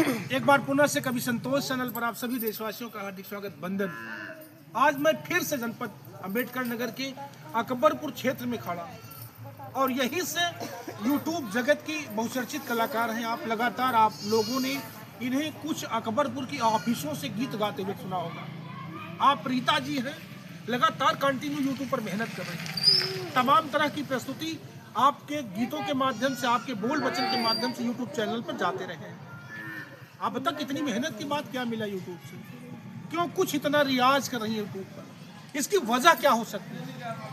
एक बार पुनः से कवि संतोष चैनल पर आप सभी देशवासियों का हार्दिक स्वागत। वंदन। आज मैं फिर से जनपद अंबेडकर नगर के अकबरपुर क्षेत्र में खड़ा और यहीं से यूट्यूब जगत की बहुचर्चित कलाकार हैं। आप लगातार आप लोगों ने इन्हें कुछ अकबरपुर की ऑफिसों से गीत गाते हुए सुना होगा। आप रीता जी हैं, लगातार कंटिन्यू यूट्यूब पर मेहनत कर रहे हैं। तमाम तरह की प्रस्तुति आपके गीतों के माध्यम से, आपके बोल वचन के माध्यम से यूट्यूब चैनल पर जाते रहे हैं। आप बता कितनी मेहनत के बाद क्या मिला यूट्यूब से? क्यों कुछ इतना रियाज कर रही है यूट्यूब पर? इसकी वजह क्या हो सकती है?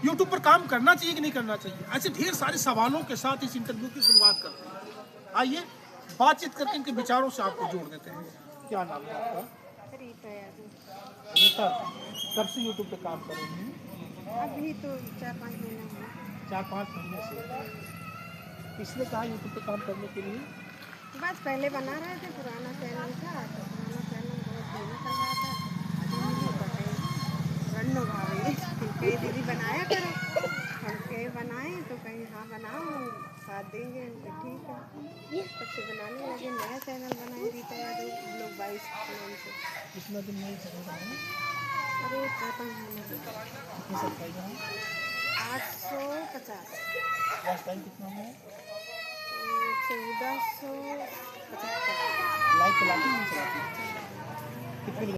यूट्यूब पर काम करना चाहिए कि नहीं करना चाहिए? ऐसे ढेर सारे सवालों के साथ इस इंटरव्यू की शुरुआत करते हैं। आइए बातचीत करके इनके विचारों से आपको जोड़ देते हैं। क्या नाम है आपका? रीता। कब से यूट्यूब पे काम कर रही हैं? अभी तो 4-5 महीने हुए। 4-5 महीने से। इसलिए कहा यूट्यूब पे काम करने के लिए? बस पहले बना रहे थे, पुराना चैनल था तो पुराना चैनल बहुत धीरे चल रहा था। अभी पता रन्नो भाभी कहीं दीदी बनाया करो, हम कहीं बनाए तो कहीं हाँ बनाओ, हम साथ देंगे। तो ठीक है, तब से बनाने लगे। नया चैनल बनाए रीता यादव लोग 22 नाम से। कितना दिन में चैनल बनाए? अरे 4-5 महीने कितने सब्सक्राइबर हैं? 850। लास्ट टाइम कितना है? 1475। लाइक चलाती नहीं चलाती? कितने